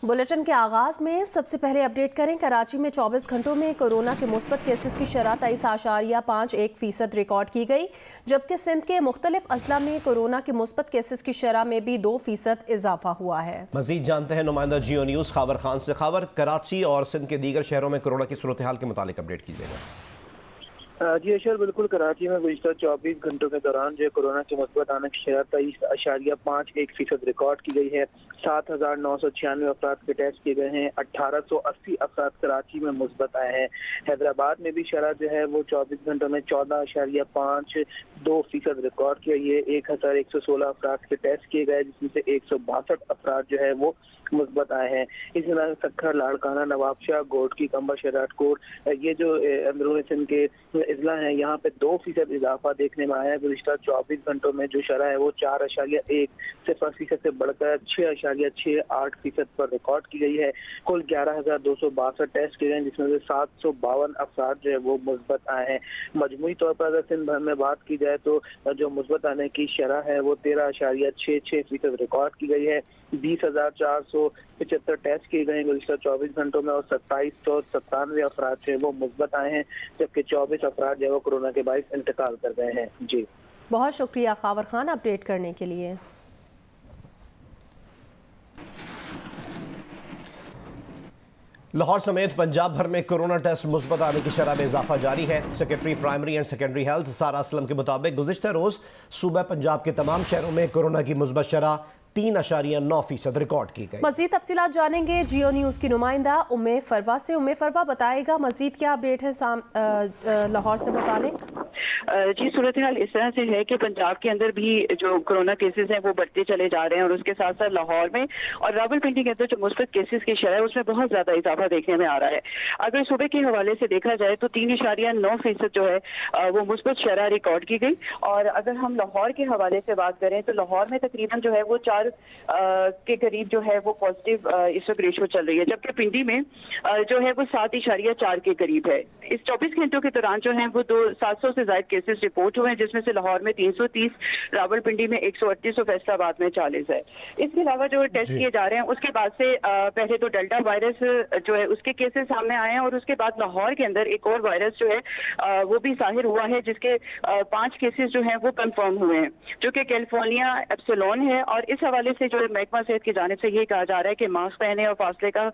Bulletin के आगाज में सबसे पहले अपडेट करें। कराची में 24 घंटों में कोरोना के मुस्बत केसेस की शरह 23.51% रिकॉर्ड की गई, जबकि सिंध के मुख्तलिफ अजला में कोरोना के मुस्बत केसेस की शरह में भी 2% इजाफा हुआ है। मजीद जानते हैं नुमाइंदा जियो न्यूज़ खावर खान से। खावर, कराची और सिंध के दीगर शहरों में कोरोना की सूरत हाल के मुतालिक अपडेट कीजिएगा। जी अशर, बिल्कुल कराची में गुज़िश्ता 24 घंटों के दौरान जो कोरोना के मुस्बत आने की शरह 23.51% रिकॉर्ड की गई है। 7,996 अफराद के टेस्ट किए गए हैं। 1,880 अफराद कराची में मुस्बत आए हैं। हैदराबाद में भी शरह जो है वो 24 घंटों में 14.52% रिकॉर्ड की गई है। 1,116 अफराद के टेस्ट किए गए, जिसमें से 162 अफराद जो है वो मुस्बत आए हैं। इसी तरह सखर, लाड़काना, नवाबशाह, गोडकी, कंबर, शराटकोट, ये जो अंदरून सिंध के इजला हैं, यहाँ पे 2% इजाफा देखने में आया है। गुज़िश्ता 24 घंटों में जो शरह है वो 4.1% से बढ़कर 6.68% पर रिकॉर्ड की गई है। कुल 11,262 टेस्ट किए गए, जिसमें से 752 अफराद जो है वो मुस्बत आए हैं। मजमूई तौर पर अगर सिंध भर में बात की जाए तो जो मुस्बत आने की शरह है वो 13.66% रिकॉर्ड की गई है। 20,475 टेस्ट किए गए हैं गुज़िश्ता 24 घंटों में और 2797 अफराद जो है वो मुस्बत आए हैं, जबकि 24 अफराद जो है वो कोरोना के बाइस इंतकाल कर गए हैं। जी बहुत शुक्रिया खावर खान अपडेट करने के लिए। लाहौर समेत पंजाब भर में कोरोना टेस्ट मुस्बत आने की शरह में इजाफा जारी है। Secretary primary and secondary health सारा असलम के मुताबिक गुज़िश्ता रोज सूबा पंजाब के तमाम शहरों में कोरोना की मुस्बत शरह 3.9% रिकॉर्ड की गई। मजीद तफसीलात जानेंगे जियो न्यूज़ की नुमाइंदा उम्मे फरवा से। उम्मे फरवा बताएगा मजीद क्या अपडेट है लाहौर से मुतालिक। जी, सूरत हाल इस तरह से है कि पंजाब के अंदर भी जो कोरोना केसेस हैं वो बढ़ते चले जा रहे हैं और उसके साथ साथ लाहौर में और रावलपिंडी के अंदर जो मुस्बत केसेस की शरह है उसमें बहुत ज्यादा इजाफा देखने में आ रहा है। अगर सूबे के हवाले से देखा जाए तो 3.9% जो है वो मुस्बत शरह रिकॉर्ड की गई। और अगर हम लाहौर के हवाले से बात करें तो लाहौर में तकरीबन जो है वो 4 के करीब जो है वो पॉजिटिव इस वक्त रेशो चल रही है, जबकि पिंडी में जो है वो 7.4 के करीब है। इस 24 घंटों के दौरान जो है वो 700 से ज्यादा केसेस रिपोर्ट हुए हैं, जिसमें से लाहौर में 330, रावलपिंडी में 138 और फैसलाबाद में 40 है। इसके अलावा जो टेस्ट किए जा रहे हैं उसके बाद से पहले तो डेल्टा वायरस जो है उसके केसेस सामने आए हैं और उसके बाद लाहौर के अंदर एक और वायरस जो है वो भी जाहिर हुआ है, जिसके 5 केसेस जो है वो कंफर्म हुए हैं, जो कि कैलिफोर्निया एप्सिलॉन है। और इस हवाले से जो है महकमा सेहत की जानिब से ये कहा जा रहा है कि मास्क पहने और फासले का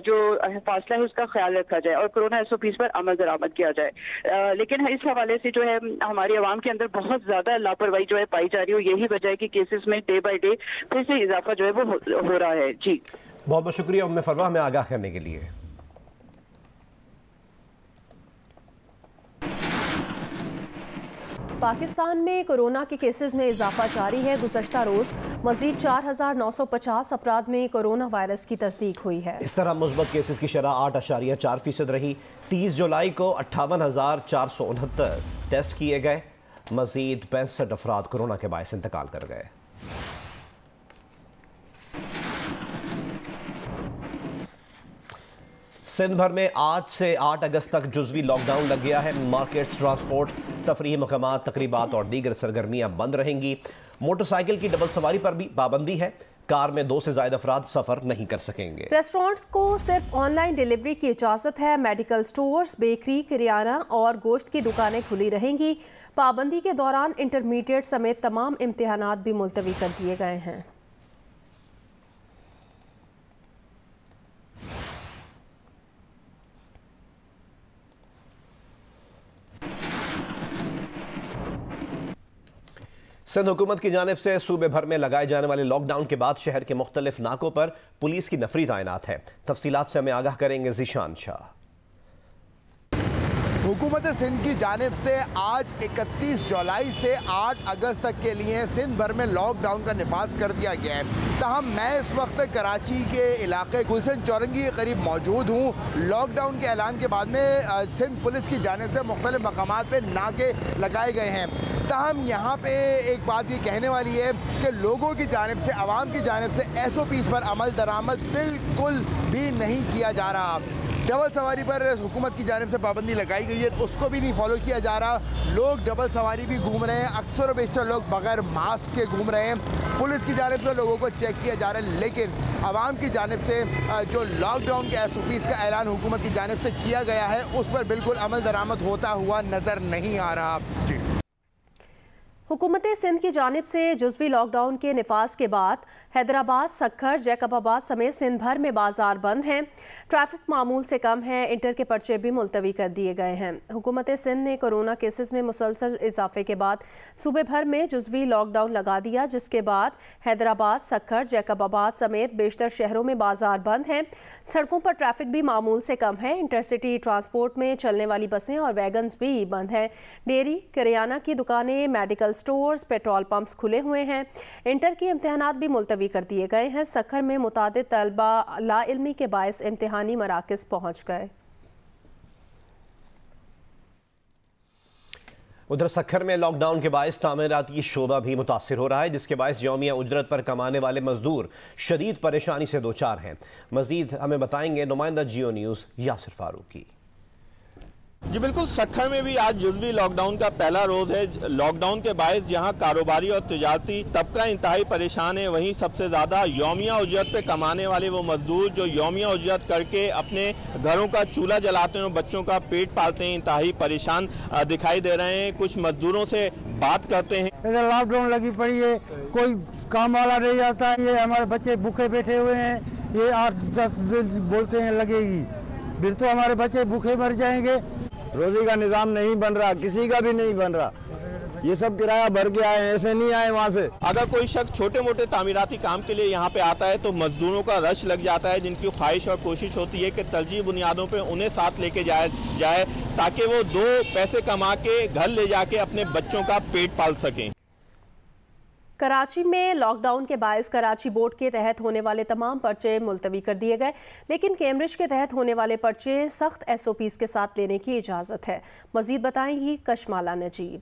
जो फासला है उसका ख्याल रखा जाए और कोरोना SOPs पर अमल दरामद किया जाए। लेकिन इस हवाले से जो है हमारी आवाम के अंदर बहुत ज्यादा लापरवाही जो है पाई जा रही है। यही वजह है कि केसेस में डे बाई डे फिर से इजाफा जो है वो हो रहा है। जी बहुत बहुत शुक्रिया उम्मे फरवा हमें आगाह करने के लिए। पाकिस्तान में कोरोना के केसेस में इजाफा जारी है। गुज़श्ता रोज मजीद 4,950 अफराद में कोरोना वायरस की तस्दीक हुई है। इस तरह मुस्बत केसेस की शरह 8.4% रही। 30 जुलाई को 58,469 टेस्ट किए गए। मजीद 65 अफराद कोरोना के बायस इंतकाल कर गए। सिंध भर में आज से 8 अगस्त तक जुज़वी लॉकडाउन लग गया है। मार्केट्स, ट्रांसपोर्ट, तफरीही मकामात, तकरीबात और दीगर सरगर्मियां बंद रहेंगी। मोटरसाइकिल की डबल सवारी पर भी पाबंदी है। कार में 2 से ज्यादा अफराद सफर नहीं कर सकेंगे। रेस्टोरेंट्स को सिर्फ ऑनलाइन डिलीवरी की इजाजत है। मेडिकल स्टोर्स, बेकरी, किराना और गोश्त की दुकानें खुली रहेंगी। पाबंदी के दौरान इंटरमीडिएट समेत तमाम इम्तिहानात भी मुलतवी कर दिए गए हैं। सिंध हुकूमत की जानिब से सूबे भर में लगाए जाने वाले लॉकडाउन के बाद शहर के मुख्तलिफ नाकों पर पुलिस की नफरी तैनात है। तफसीलात से हमें आगाह करेंगे ज़ीशान शाह। हुकूमत सिंध की जानिब से आज 31 जुलाई से 8 अगस्त तक के लिए सिंध भर में लॉकडाउन का निफाज कर दिया गया है। तहम मैं इस वक्त कराची के इलाके गुलशन चौरंगी के करीब मौजूद हूँ। लॉकडाउन के ऐलान के बाद में सिंध पुलिस की जानिब से मुख्तलिफ मकामात पर नाके लगाए गए हैं। तहम यहाँ पे एक बात ये कहने वाली है कि लोगों की जानिब से, आवाम की जानिब से SOPs पर अमल दरामद बिल्कुल भी नहीं किया जा रहा। डबल सवारी पर हुकूमत की जानिब से पाबंदी लगाई गई है, उसको भी नहीं फॉलो किया जा रहा। लोग डबल सवारी भी घूम रहे हैं, अक्सर बेशतर लोग बगैर मास्क के घूम रहे हैं। पुलिस की जानिब से लोगों को चेक किया जा रहा है, लेकिन आवाम की जानिब से जो लॉकडाउन के SOPs का ऐलान हुकूमत की जानिब से किया गया है उस पर बिल्कुल अमल दरामद होता हुआ नजर नहीं आ रहा। जी, हुकूमत सिंध की जानिब से जुज़वी लॉकडाउन के निफाज के बाद हैदराबाद, सक्खर, जैकबाबाद समेत सिंध भर में बाजार बंद हैं। ट्रैफिक मामूल से कम है। इंटर के पर्चे भी मुलतवी कर दिए गए हैं। हुकूमत सिंध ने कोरोना केसेस में मुसलसल इजाफे के बाद सूबे भर में जुज़वी लॉकडाउन लगा दिया, जिसके बाद हैदराबाद, सक्खर, जैकबाबाद समेत बेशतर शहरों में बाजार बंद हैं। सड़कों पर ट्रैफिक भी मामूल से कम है। इंटरसिटी ट्रांसपोर्ट में चलने वाली बसें और वैगन्स भी बंद हैं। डेयरी, किराना की दुकानें, मेडिकल स्टोर्स, पेट्रोल पंप्स खुले हुए हैं। इंटर के इम्तिहानात भी मुलतवी कर दिए गए हैं। सक्खर में मुतादिद तलबा लाइल्मी के बायस इम्तिहानी मराकज़ पहुँच गए। उधर सक्खर में लॉकडाउन के बायस तामीराती शोबा भी मुतासिर हो रहा है, जिसके बायस यौमिया उजरत पर कमाने वाले मजदूर शदीद परेशानी से दो चार हैं। मजीद हमें बताएंगे नुमाइंदा जियो न्यूज़ यासिर फारूकी। जी बिल्कुल, सक्खर में भी आज जुज़वी लॉकडाउन का पहला रोज है। लॉकडाउन के बायस जहां कारोबारी और तिजारती तबका इंतहाई परेशान है, वहीं सबसे ज्यादा यौमिया उजरत पे कमाने वाले वो मजदूर जो यौमिया उजरत करके अपने घरों का चूल्हा जलाते हैं और बच्चों का पेट पालते हैं, इंतहाई परेशान दिखाई दे रहे हैं। कुछ मजदूरों से बात करते हैं। इधर लॉकडाउन लगी पड़ी है, कोई काम वाला नहीं आता है। ये हमारे बच्चे भूखे बैठे हुए हैं, ये 8-10 दिन बोलते हैं लगेगी, फिर तो हमारे बच्चे भूखे मर जाएंगे। रोजी का निजाम नहीं बन रहा, किसी का भी नहीं बन रहा। ये सब किराया भर के आए, ऐसे नहीं आए वहाँ से। अगर कोई शख्स छोटे मोटे तामीराती काम के लिए यहाँ पे आता है तो मजदूरों का रश लग जाता है, जिनकी ख्वाहिश और कोशिश होती है कि तरजीह बुनियादों पे उन्हें साथ लेके जाए ताकि वो 2 पैसे कमा के घर ले जाके अपने बच्चों का पेट पाल सकें। कराची में लॉकडाउन के बायस कराची बोर्ड के तहत होने वाले तमाम पर्चे मुलतवी कर दिए गए, लेकिन कैम्ब्रिज के तहत होने वाले पर्चे सख्त SOPs के साथ लेने की इजाज़त है। मजीद बताएंगी कशमाला नजीब।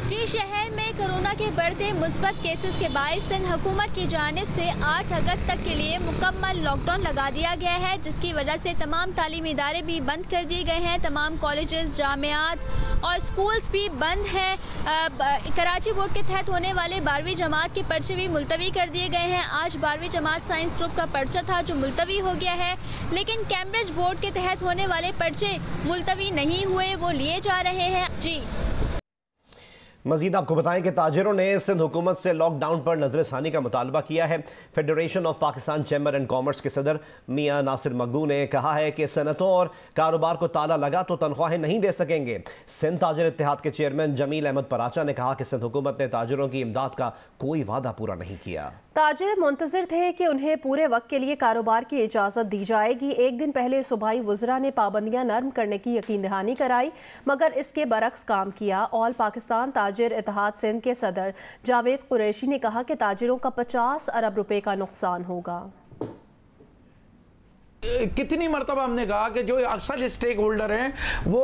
जी, शहर में कोरोना के बढ़ते मुस्बत केसेस के बायस सिंध हुकूमत की जानिब से 8 अगस्त तक के लिए मुकम्मल लॉकडाउन लगा दिया गया है, जिसकी वजह से तमाम तालीमी इदारे भी बंद कर दिए गए हैं। तमाम कॉलेजेस, जामियात और स्कूल्स भी बंद हैं। कराची बोर्ड के तहत होने वाले 12वीं जमात के पर्चे भी मुलतवी कर दिए गए हैं। आज 12वीं जमात साइंस ग्रुप का पर्चा था जो मुलतवी हो गया है, लेकिन कैम्ब्रिज बोर्ड के तहत होने वाले पर्चे मुलतवी नहीं हुए, वो लिए जा रहे हैं। जी मजीद आपको बताएं कि ताजिरों ने सिंध हुकूमत से लॉकडाउन पर नजरसानी का मुतालबा किया है। Federation of Pakistan chamber and commerce के सदर मियां नासिर मग्गू ने कहा है कि सनतों और कारोबार को ताला लगा तो तनख्वाहें नहीं दे सकेंगे। सिंध ताजिर इत्तेहाद के चेयरमैन जमील अहमद पराचा ने कहा कि सिंध हुकूमत ने ताजिरों की इमदाद का कोई वादा पूरा नहीं किया। ताजिर मुंतजिर थे कि उन्हें पूरे वक्त के लिए कारोबार की इजाज़त दी जाएगी। एक दिन पहले सूबाई वज़रा ने पाबंदियां नरम करने की यकीन दहानी कराई, मगर इसके बरक्स काम किया। ऑल पाकिस्तान ताजिर इत्तेहाद सिंध के सदर जावेद कुरैशी ने कहा कि ताजिरों का 50 अरब रुपए का नुकसान होगा। कितनी मरतबा हमने कहा कि जो असल स्टेक होल्डर हैं वो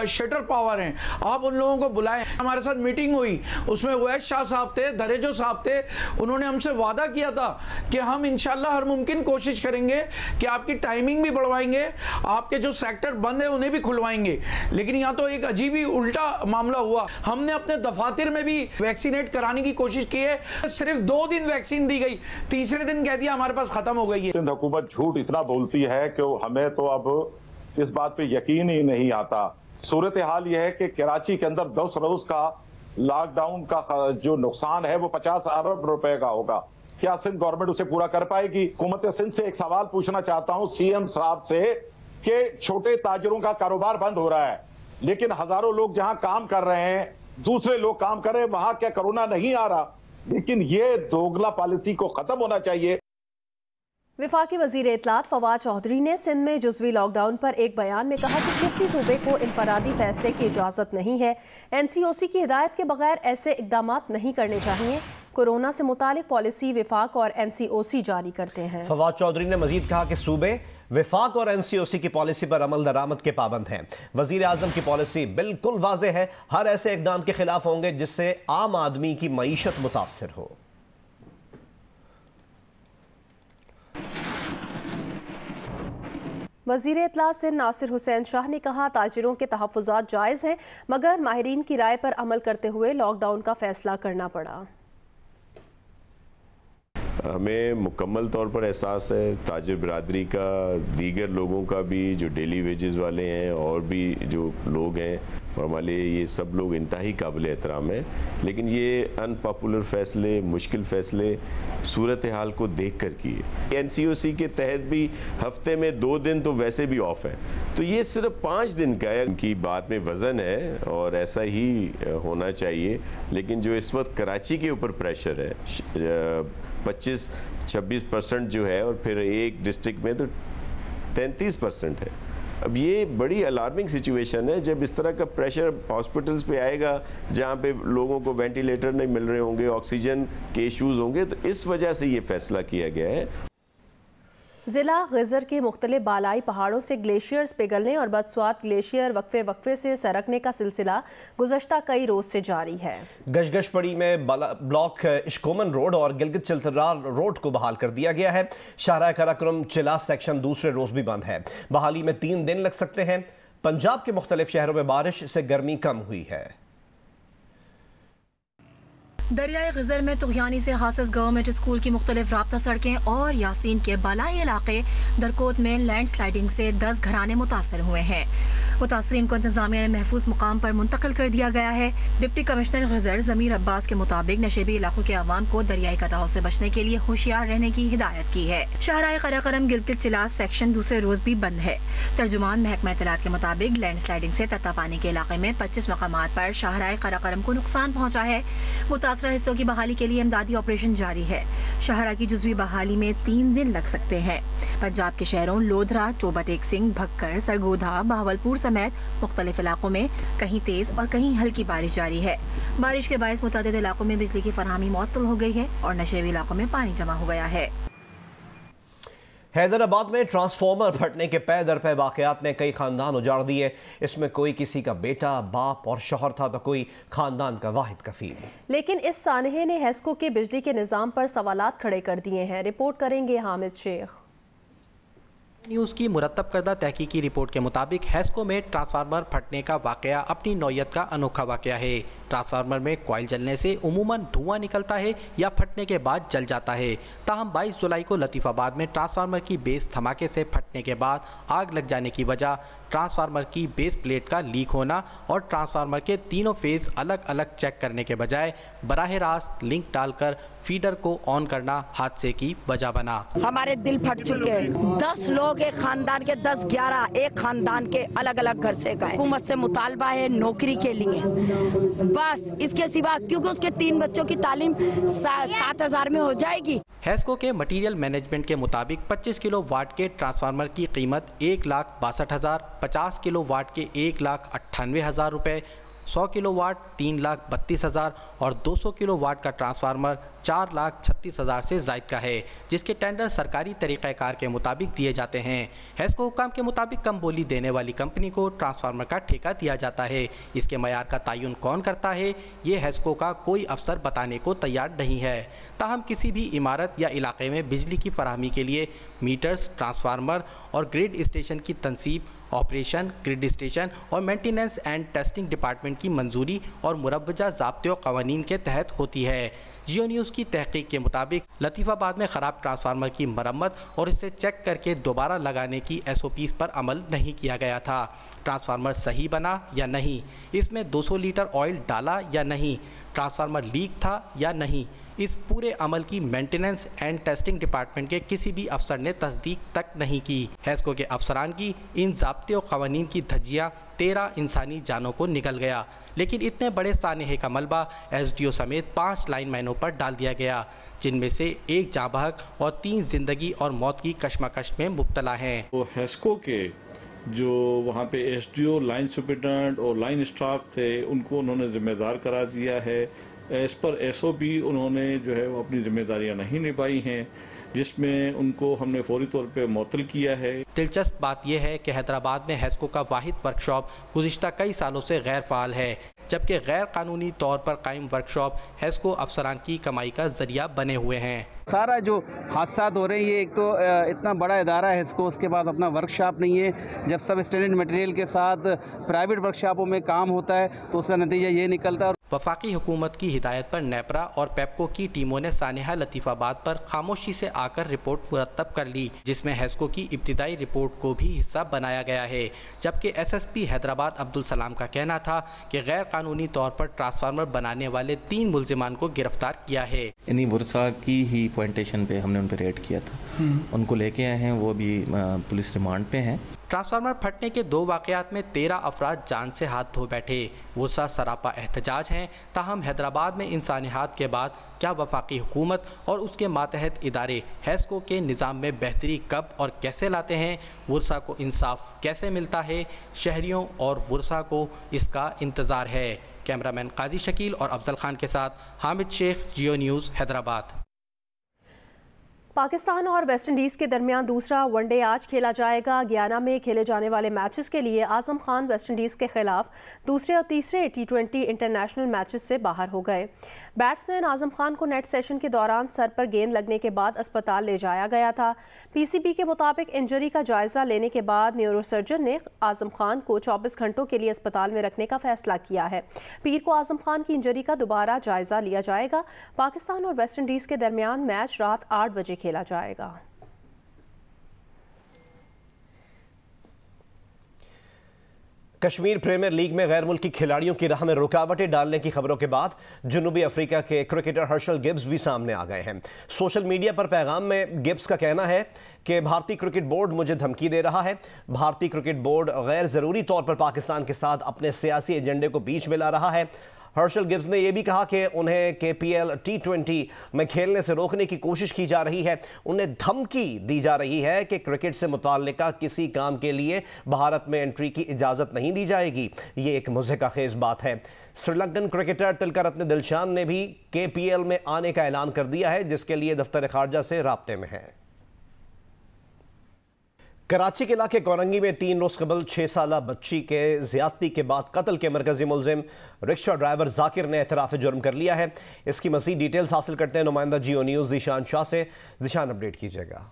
शटर पावर हैं, आप उन लोगों को बुलाएं। हमारे साथ मीटिंग हुई, उसमें उवैस शाह साहब थे, दरेजो साहब थे। उन्होंने हमसे वादा किया था कि हम इंशाल्लाह हर मुमकिन कोशिश करेंगे कि आपकी टाइमिंग भी बढ़वाएंगे, आपके जो सेक्टर बंद है उन्हें भी खुलवाएंगे। लेकिन यहाँ तो एक अजीब ही उल्टा मामला हुआ। हमने अपने दफातर में भी वैक्सीनेट कराने की कोशिश की है, सिर्फ 2 दिन वैक्सीन दी गई, तीसरे दिन कह दिया हमारे पास खत्म हो गई है। सिंध हुकूमत झूठ इतना बोलती है कि हमें तो अब इस बात पे यकीन ही नहीं आता। सूरत हाल यह है कि कराची के अंदर 10 रोज का लॉकडाउन का जो नुकसान है वो 50 अरब रुपए का होगा। क्या सिंध गवर्नमेंट उसे पूरा कर पाएगी? हुकूमत सिंध से एक सवाल पूछना चाहता हूं CM साहब से कि छोटे ताजिरों का कारोबार बंद हो रहा है, लेकिन हजारों लोग जहां काम कर रहे हैं, दूसरे लोग काम कर रहे हैं, वहां क्या कोरोना नहीं आ रहा? लेकिन ये दोगला पॉलिसी को खत्म होना चाहिए। वफाकी वज़ीर इत्तलात फवाद चौधरी ने सिंध में जुज़वी लॉकडाउन पर एक बयान में कहा कि किसी सूबे को इनफरादी फैसले की इजाज़त नहीं है। NCOC की हिदायत के बगैर ऐसे इकदाम नहीं करने चाहिए। कोरोना से मुतालिक पॉलिसी विफाक और NCOC जारी करते हैं। फवाद चौधरी ने मजीद कहा कि सूबे विफाक और NCOC की पॉलिसी पर अमल दरामद के पाबंद हैं। वजीर आजम की पॉलिसी बिल्कुल वाज़ेह है, हर ऐसे इकदाम के खिलाफ होंगे जिससे आम आदमी की मईशत मुतासर हो। वज़ीर इत्तलात सिंध नासिर हुसैन शाह ने कहा, ताजिरों के तहफ़्फ़ुज़ात जायज़ हैं, मगर माहिरीन की राय पर अमल करते हुए लॉकडाउन का फ़ैसला करना पड़ा। हमें मुकम्मल तौर पर एहसास है ताजिर बिरादरी का, दीगर लोगों का भी, जो डेली वेजेस वाले हैं और भी जो लोग हैं, और हमारे लिए ये सब लोग इंतहाई काबिल एहतराम है। लेकिन ये अनपॉपुलर फ़ैसले, मुश्किल फ़ैसले सूरत हाल को देख कर किए। NCOC के तहत भी हफ्ते में 2 दिन तो वैसे भी ऑफ है, तो ये सिर्फ 5 दिन का है। उनकी बात में वज़न है और ऐसा ही होना चाहिए। लेकिन जो इस वक्त कराची के ऊपर प्रेशर है 25-26% जो है, और फिर एक डिस्ट्रिक्ट में तो 33% है। अब ये बड़ी अलार्मिंग सिचुएशन है। जब इस तरह का प्रेशर हॉस्पिटल्स पे आएगा, जहाँ पे लोगों को वेंटिलेटर नहीं मिल रहे होंगे, ऑक्सीजन के इश्यूज़ होंगे, तो इस वजह से ये फैसला किया गया है। ज़िला ग़िज़र के मुख्तलिफ बालाई पहाड़ों से ग्लेशियर्स पिघलने और बदस्वात ग्लेशियर वक्फे से सरकने का सिलसिला गुज़श्ता कई रोज़ से जारी है। गशगशपड़ी में ब्लॉक इश्कोमन रोड और गिलगित चिल्तरार रोड को बहाल कर दिया गया है। शाहराह कराक्रम चिला सेक्शन दूसरे रोज़ भी बंद है। बहाली में 3 दिन लग सकते हैं। पंजाब के मुख्तलिफ शहरों में बारिश से गर्मी कम हुई है। दरियाए ग़िज़र में तुग़यानी से हासिस गवर्नमेंट स्कूल की मुख्तलिफ राब्ता सड़कें और यासीन के बालाई इलाके दरकोत में लैंड स्लाइडिंग से 10 घराने मुतासर हुए हैं। मुतासरीन को इंतज़ामिया ने महफूज मुकाम पर मुंतकिल कर दिया गया है। डिप्टी कमिश्नर ग़िज़र ज़मीर अब्बास के मुताबिक नशेबी इलाकों के अवाम को दरियाई कटाव से बचने के लिए होशियार रहने की हिदायत की है। शाहराह कराकरम गिलगित चिलास सेक्शन दूसरे रोज़ भी बंद है। तर्जुमान महकमा इत्तलात के मुताबिक लैंड स्लाइडिंग से तत्तापानी के इलाके में 25 मकामात पर शाहराह कराकरम को नुकसान पहुँचा है। मुतासरा हिस्सों की बहाली के लिए इमदादी ऑपरेशन जारी है। शाहरा की जुज़वी बहाली में 3 दिन लग सकते हैं। पंजाब के शहरों लोधरा, चोबा टेक सिंह, भक्कर, सरगोधा, बहावलपुर समेत मुख्तलिफ इलाकों में कहीं तेज़ और कहीं हल्की बारिश जारी है। बारिश के बायस मुतादिद इलाकों में बिजली की फराहमी मुअत्तल हो गई है और नशेबी इलाकों में पानी जमा हो गया है। हैदराबाद में ट्रांसफार्मर फटने के पै दर पे वाक़यात ने कई खानदान उजाड़ दिए। इसमें कोई किसी का बेटा, बाप और शौहर था, तो कोई खानदान का वाहिद कफील। लेकिन इस सानहे ने हेस्को के बिजली के निज़ाम पर सवालात खड़े कर दिए हैं। रिपोर्ट करेंगे हामिद शेख। न्यूज़ की मुरतब करदा तहकीकी रिपोर्ट के मुताबिक हेस्को में ट्रांसफार्मर फटने का वाक़या अपनी नौयत का अनोखा वाक़या है। ट्रांसफार्मर में कॉइल जलने से उमूमन धुआं निकलता है या फटने के बाद जल जाता है। ताहम 22 जुलाई को लतीफ़ाबाद में ट्रांसफार्मर की बेस धमाके से फटने के बाद आग लग जाने की वजह ट्रांसफार्मर की बेस प्लेट का लीक होना और ट्रांसफार्मर के तीनों फेज़ अलग अलग चेक करने के बजाय बराह रास्त लिंक डालकर फीडर को ऑन करना हादसे की वजह बना। हमारे दिल फट चुके हैं। 10 लोग एक खानदान के 10-11 एक खानदान के अलग अलग घर से गए। हुकूमत से मुतालबा है नौकरी के लिए, बस इसके सिवा, क्योंकि उसके 3 बच्चों की तालीम 7,000 में हो जाएगी। हेस्को के मटीरियल मैनेजमेंट के मुताबिक 25 किलो वाट के ट्रांसफार्मर की कीमत 1,62,000, 50 किलो वाट के 1,98,000 रुपये, 100 किलो वाट 3,32,000 और 200 किलो वाट का ट्रांसफार्मर 4,36,000 से ज़ायद का है, जिसके टेंडर सरकारी तरीक़ाकार के मुताबिक दिए जाते हैं। हेस्को हुकाम के मुताबिक कम बोली देने वाली कंपनी को ट्रांसफार्मर का ठेका दिया जाता है। इसके मयार का तयन कौन करता है, ये हेस्को का कोई अफसर बताने को तैयार नहीं है। ताहम किसी भी इमारत या इलाके में बिजली की फराहमी के लिए मीटर्स, ट्रांसफार्मर और ग्रिड स्टेशन की तनसीब, ऑपरेशन, ग्रिड स्टेशन और मेंटेनेंस एंड टेस्टिंग डिपार्टमेंट की मंजूरी और मुरव्वजा ज़ाब्ते और क़वानीन के तहत होती है। जियो न्यूज़ की तहकीक के मुताबिक लतीफ़ाबाद में ख़राब ट्रांसफार्मर की मरम्मत और इसे चेक करके दोबारा लगाने की SOPs पर अमल नहीं किया गया था। ट्रांसफार्मर सही बना या नहीं, इसमें 200 लीटर ऑयल डाला या नहीं, ट्रांसफार्मर लीक था या नहीं, इस पूरे अमल की मेंटेनेंस एंड टेस्टिंग डिपार्टमेंट के किसी भी अफसर ने तस्दीक तक नहीं की। हेस्को के अफसरान की इन ज़ाब्ते और क़वानीन की धज्जियाँ 13 इंसानी जानों को निकल गया। लेकिन इतने बड़े सानहे का मलबा SDO समेत 5 लाइनमैनों पर डाल दिया गया, जिनमें से 1 जाँ बहक और 3 जिंदगी और मौत की कश्मकश में मुब्तला हैं। तो हेस्को के जो वहाँ पे SDO, लाइन सुपरिटेंडेंट और लाइन स्टाफ थे, उनको उन्होंने जिम्मेदार करार दिया है। इस पर SOP उन्होंने जो है वो अपनी जिम्मेदारियां नहीं निभाई हैं, जिसमें उनको हमने फौरी तौर पे मुअत्तल किया है। दिलचस्प बात यह है कि हैदराबाद में हेस्को का वाहिद वर्कशॉप गुज़िश्ता कई सालों से गैर फ़ाल है, जबकि गैर कानूनी तौर पर कायम वर्कशॉप हेस्को अफसरान की कमाई का जरिया बने हुए हैं। सारा जो हादसा हो रहे हैं, ये एक तो इतना बड़ा इदारा है इसको, उसके बाद अपना वर्कशॉप नहीं है। जब सब स्टैंडर्ड मटेरियल के साथ प्राइवेट वर्कशॉपों में काम होता है तो उसका नतीजा ये निकलता है। वफाकी हुकूमत की हिदायत पर नेपरा और पेप्को की टीमों ने सानिहा लतीफ़ाबाद पर खामोशी से आकर रिपोर्ट मुरतब कर ली, जिसमें हेस्को की इब्तिदाई रिपोर्ट को भी हिस्सा बनाया गया है। जबकि SSP हैदराबाद अब्दुल सलाम का कहना था कि गैर कानूनी तौर पर ट्रांसफार्मर बनाने वाले 3 मुल्जिमान को गिरफ्तार किया है। इन्हीं वर्षा की ही प्लांटेशन पे हमने उन पर रेड किया था, उनको लेके आए हैं, वो भी पुलिस रिमांड पे हैं। ट्रांसफार्मर फटने के 2 वाक़यात में 13 अफराद जान से हाथ धो बैठे। वर्षा सरापा एहतजाज हैं, ताहम हैदराबाद में इंसानियात के बाद क्या वफाकी हुकूमत और उसके मातहत इदारे हेस्को के निज़ाम में बेहतरी कब और कैसे लाते हैं? वर्षा को इंसाफ कैसे मिलता है? शहरियों और वर्षा को इसका इंतज़ार है। कैमरामैन काजी शकील और अफजल खान के साथ हामिद शेख, जियो न्यूज़, हैदराबाद। पाकिस्तान और वेस्ट इंडीज़ के दरमियान दूसरा वनडे आज खेला जाएगा। गयाना में खेले जाने वाले मैचेस के लिए आजम खान वेस्ट इंडीज़ के खिलाफ दूसरे और तीसरे T20 इंटरनेशनल मैचेस से बाहर हो गए। बैट्समैन आजम खान को नेट सेशन के दौरान सर पर गेंद लगने के बाद अस्पताल ले जाया गया था। PCB के मुताबिक इंजरी का जायजा लेने के बाद न्यूरोसर्जन ने आजम खान को 24 घंटों के लिए अस्पताल में रखने का फैसला किया है। पीर को आजम खान की इंजरी का दोबारा जायजा लिया जाएगा। पाकिस्तान और वेस्ट इंडीज़ के दरमियान मैच रात 8 बजे खेला जाएगा। कश्मीर प्रीमियर लीग में गैर मुल्की खिलाड़ियों की राह में रुकावटें डालने की खबरों के बाद जनूबी अफ्रीका के क्रिकेटर हर्शल गिब्स भी सामने आ गए हैं। सोशल मीडिया पर पैगाम में गिब्स का कहना है कि भारतीय क्रिकेट बोर्ड मुझे धमकी दे रहा है। भारतीय क्रिकेट बोर्ड गैर ज़रूरी तौर पर पाकिस्तान के साथ अपने सियासी एजेंडे को बीच में ला रहा है। हर्शल गिब्स ने यह भी कहा कि उन्हें KPL T20 में खेलने से रोकने की कोशिश की जा रही है। उन्हें धमकी दी जा रही है कि क्रिकेट से मुताल्लिका किसी काम के लिए भारत में एंट्री की इजाज़त नहीं दी जाएगी। ये एक मुज़हिका-खेज़ बात है। श्रीलंकन क्रिकेटर तिलकरत्ने दिलशान ने भी KPL में आने का ऐलान कर दिया है, जिसके लिए दफ्तर खारजा से राब्ते में है। कराची के इलाके कोरंगी में 3 रोज कबल 6 साला बच्ची के ज्यादती के बाद कत्ल के मरकजी मुलजिम रिक्शा ड्राइवर जाकिर ने एतराफ़ जुर्म कर लिया है। इसकी मज़ीद डिटेल्स हासिल करते हैं नुमाइंदा जियो न्यूज़ ज़ीशान शाह से। ज़ीशान, अपडेट कीजिएगा।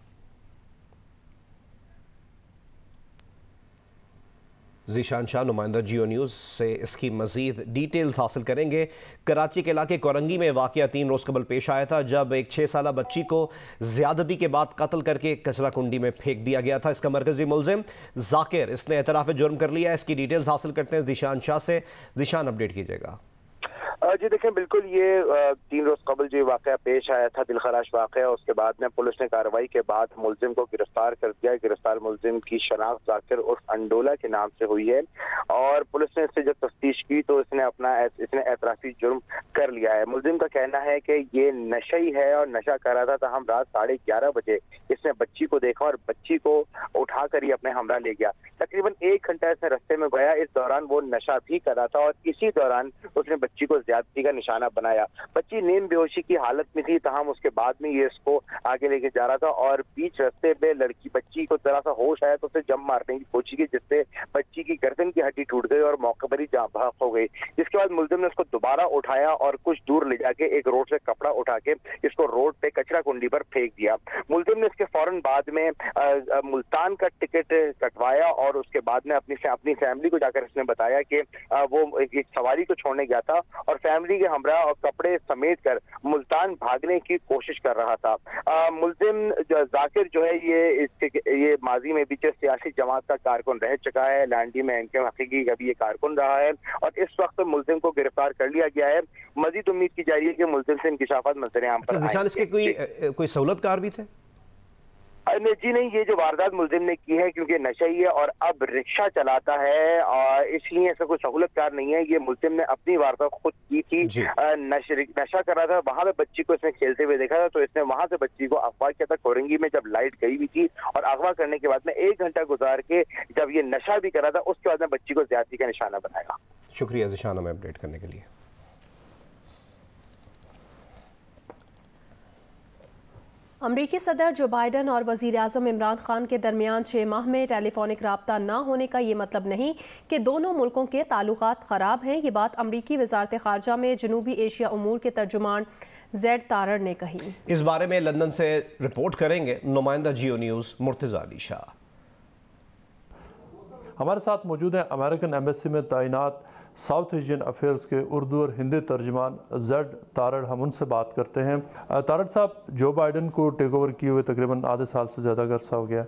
ज़ीशान शाह नुमाइंदा जियो न्यूज़ से इसकी मज़ीद डिटेल्स हासिल करेंगे। कराची के इलाके कोरंगी में वाक़या 3 रोज़ कबल पेश आया था, जब एक 6 साला बच्ची को ज़्यादती के बाद कत्ल करके कचरा कुंडी में फेंक दिया गया था। इसका मरकज़ी मुलजिम जाकिर, इसने एतराफ़ जुर्म कर लिया है। इसकी डिटेल्स हासिल करते हैं ज़ीशान शाह से। ज़ीशान, अपडेट कीजिएगा। जी देखें, बिल्कुल ये 3 रोज कबल जो वाक़या पेश आया था, दिलखराश वाक़या, उसके बाद में पुलिस ने कार्रवाई के बाद मुलजिम को गिरफ्तार कर दिया। गिरफ्तार मुलजिम की शनाख्त जाकिर उर्फ अंडोला के नाम से हुई है और पुलिस ने इससे जब तफ्तीश की तो इसने एतराफ़ी जुर्म कर लिया है। मुलजिम का कहना है कि ये नशई है और नशा कर रहा था। हम रात 11:30 बजे इसने बच्ची को देखा और बच्ची को उठाकर ही अपने हमरा ले गया। तकरीबन 1 घंटा इसने रस्ते में गया। इस दौरान वो नशा भी कर रहा था और इसी दौरान उसने बच्ची को ज्यादती का निशाना बनाया। बच्ची नींद बेहोशी की हालत में थी, तहम उसके बाद में ये इसको आगे लेके जा रहा था और बीच रास्ते पे बच्ची को जरा सा होश आया तो उसे जम मारने की कोशिश की, जिससे बच्ची की गर्दन की हड्डी टूट गई और मौके पर ही जान बहक हो गई। जिसके बाद मुलजिम ने उसको दोबारा उठाया और कुछ दूर ले जाके एक रोड से कपड़ा उठा के इसको रोड पे कचरा कुंडी पर फेंक दिया। मुलजिम ने इसके फौरन बाद में मुल्तान का टिकट कटवाया और उसके बाद में अपनी फैमिली को जाकर इसने बताया कि वो एक सवारी को छोड़ने गया था और फैमिली के हमरा और कपड़े समेट कर मुल्तान भागने की कोशिश कर रहा था। मुलजिम जाकिर जो है ये माजी में भी सियासी जमात का कारकुन रह चुका है। लांडी में एनके हकीकी का भी ये कारकुन रहा है और इस वक्त मुलजिम को गिरफ्तार कर लिया गया है। मजीद उम्मीद की जा रही है कि मुलजिम से इंकिशाफात मंजर-ए-आम पर निशान इसके कोई सहूलतकार भी थे? जी नहीं, ये जो वारदात मुलजिम ने की है क्योंकि नशई है और अब रिक्शा चलाता है और इसलिए ऐसा कोई सहूलतकार नहीं है। ये मुलजिम ने अपनी वारदात खुद की थी। नशा कर रहा था, वहां पे बच्ची को इसने खेलते हुए देखा था तो इसने वहां से बच्ची को अगवा किया था। कोरंगी में जब लाइट गई हुई थी और अगवा करने के बाद में 1 घंटा गुजार के जब ये नशा भी कर रहा था उसके बाद में बच्ची को ज्यादती का निशाना बनाया। शुक्रिया ज़ीशान में अपडेट करने के लिए। अमरीकी सदर जो बाइडन और वज़ीर आज़म इमरान खान के दरमियान 6 माह में टेलीफोनिक राब्ता न होने का ये मतलब नहीं कि दोनों मुल्कों के ताल्लुकात ख़राब हैं। ये बात अमरीकी वज़ारत ख़ारजा में जनूबी एशिया उमूर के तर्जुमान ज़ैड तारड़ ने कही। इस बारे में लंदन से रिपोर्ट करेंगे नुमाइंदा जियो न्यूज़ मुर्तज़ा अली शाह। हमारे साथ मौजूद हैं अमेरिकन एम्बेसी में तैनात साउथ एशियन अफेयर्स के उर्दू और हिंदी तर्जमान ज़ैड तारड़। हम उनसे बात करते हैं। तारड़ साहब, जो बाइडन को टेक ओवर किए हुए तकरीबन आधे साल से ज़्यादा का अरसा हो गया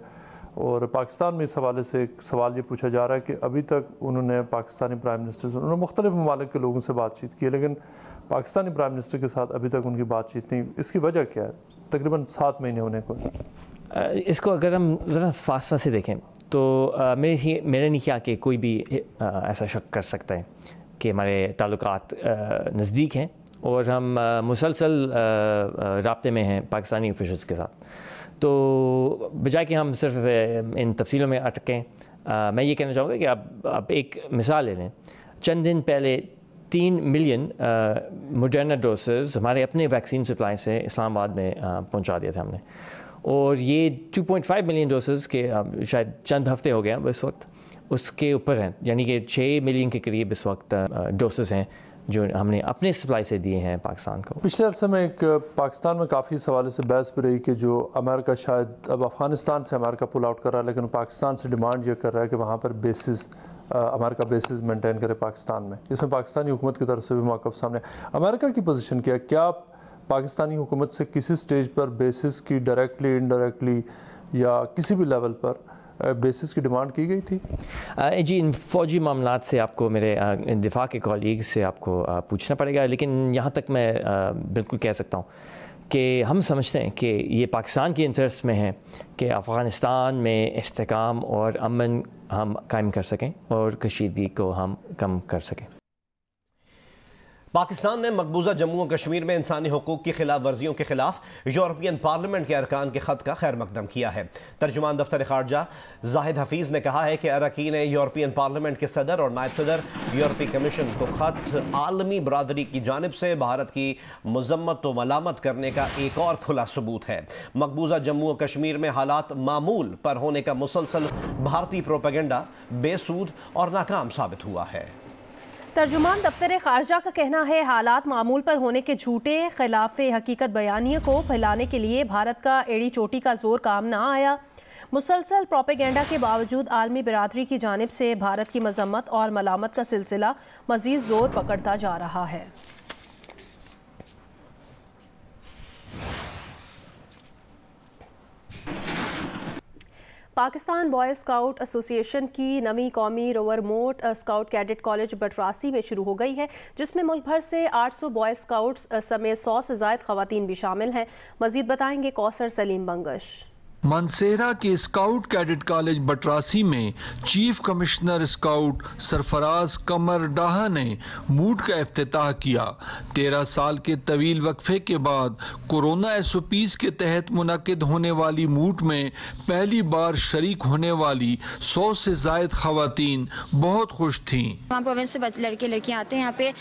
और पाकिस्तान में इस हवाले से एक सवाल ये पूछा जा रहा है कि अभी तक उन्होंने पाकिस्तानी प्राइम मिनिस्टर से उन्होंने मुख्तलिफ ममालिक के लोगों से बातचीत की है, लेकिन पाकिस्तानी प्राइम मिनिस्टर के साथ अभी तक उनकी बातचीत नहीं। इसकी वजह क्या है? तकरीबन 7 महीने होने को। इसको अगर हम ज़रा फासला से देखें तो मेरे नहीं ख्याल कि कोई भी ऐसा शक कर सकता है कि हमारे ताल्लुकात नज़दीक हैं और हम मुसलसल राब्ते में हैं पाकिस्तानी ऑफिशियल्स के साथ। तो बजाय कि हम सिर्फ इन तफसीलों में अटकें, मैं ये कहना चाहूँगा कि अब एक मिसाल ले लें। चंद दिन पहले 3 मिलियन मॉडर्ना डोसेस हमारे अपने वैक्सीन सप्लाई से इस्लामाबाद में पहुँचा दिया था हमने, और ये 2.5 मिलियन डोसेस के शायद चंद हफ्ते हो गए इस वक्त उसके ऊपर हैं, यानी कि 6 मिलियन के करीब इस वक्त डोसेस हैं जो हमने अपने सप्लाई से दिए हैं पाकिस्तान को। पिछले अरसे में एक पाकिस्तान में काफ़ी सवाल से बहस भी रही कि जो अमेरिका शायद अब अफ़गानिस्तान से अमेरिका पुल आउट कर रहा है, लेकिन पाकिस्तान से डिमांड ये कर रहा है कि वहाँ पर बेसिस अमेरिका बेसिस मेंटेन करे पाकिस्तान में। इसमें पाकिस्तानी हुकूमत की तरफ से भी मौक़िफ़ सामने। अमेरिका की पोजीशन क्या है? क्या पाकिस्तानी हुकूमत से किसी स्टेज पर बेसिस की डायरेक्टली इनडायरेक्टली या किसी भी लेवल पर बेसिस की डिमांड की गई थी? जी, इन फ़ौजी मामलात से आपको मेरे दिफा के कॉलीग से आपको पूछना पड़ेगा, लेकिन यहाँ तक मैं बिल्कुल कह सकता हूँ कि हम समझते हैं कि ये पाकिस्तान के इंटरेस्ट में है कि अफ़गानिस्तान में इस्तेहकाम और अमन हम कायम कर सकें और कशीदगी को हम कम कर सकें। पाकिस्तान ने मकबूजा जम्मू और कश्मीर में इंसानी हुकूक की खिलाफ वर्जियों के खिलाफ यूरोपियन पार्लियामेंट के अरकान के खत का खैर मकदम किया है। तर्जुमान दफ्तर खारजा जाहिद हफीज़ ने कहा है कि अरकान यूरोपियन पार्लियामेंट के सदर और नायब सदर यूरोपीय कमीशन को खत आलमी बरादरी की जानिब से भारत की मजम्मत व मलामत करने का एक और खुला सबूत है। मकबूजा जम्मू और कश्मीर में हालात मामूल पर होने का मुसलसल भारतीय प्रोपेगेंडा बेसूद और नाकाम साबित हुआ है। तर्जुमान दफ्तर खारजा का कहना है हालात मामूल पर होने के झूठे खिलाफ हकीकत बयानिए को फैलाने के लिए भारत का एड़ी चोटी का जोर काम ना आया। मुसलसल प्रोपेगेंडा के बावजूद आलमी बिरादरी की जानिब से भारत की मजम्मत और मलामत का सिलसिला मजीद जोर पकड़ता जा रहा है। पाकिस्तान बॉय स्काउट एसोसिएशन की नवी कौमी रोवर मोट स्काउट कैडेट कॉलेज बटरासी में शुरू हो गई है, जिसमें मुल्क भर से 800 बॉय स्काउट्स समेत 100 से ज़ायद ख़वातीन भी शामिल हैं। मज़ीद बताएंगे कौसर सलीम बंगश। मानसेरा के स्काउट कैडेट कॉलेज बटरासी में chief commissioner scout Sarfaraz Qamar Daha ने मूट का इफ्तिताह किया। 13 साल के तवील वक्फे के बाद कोरोना SOPs के तहत मुनक्किद होने वाली मूट में पहली बार शरीक होने वाली 100 से ज़ायद ख़वातीन बहुत खुश थीं। तमाम प्रोविंस से लड़के लड़कियाँ आते हैं यहाँ पे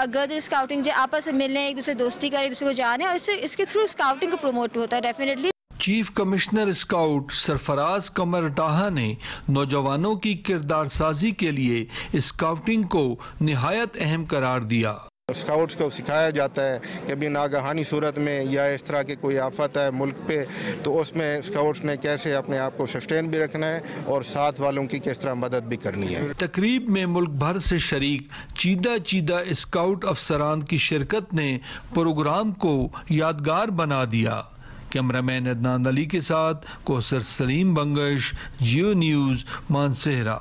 गर्ल्स स्काउटिंग जो आपस में मिलने, एक दूसरे दोस्ती करें, एक दूसरे को जाने, और इसके थ्रू स्काउटिंग को प्रमोट होता है definitely. Chief commissioner scout Sarfaraz Qamar Daha ने नौजवानों की किरदार साजी के लिए स्काउटिंग को निहायत अहम करार दिया। स्काउट्स को सिखाया जाता है कि अभी नागहानी सूरत में या इस तरह की कोई आफत है मुल्क पे, तो उसमें स्काउट्स ने कैसे अपने आप को सस्टेन भी रखना है और साथ वालों की किस तरह मदद भी करनी है। तकरीब में मुल्क भर से शरीक चीदा स्काउट अफसरान की शिरकत ने प्रोग्राम को यादगार बना दिया। कैमरामैन अदनान अली के साथ कौसर सलीम बंगश, जियो न्यूज़, मानसेरा।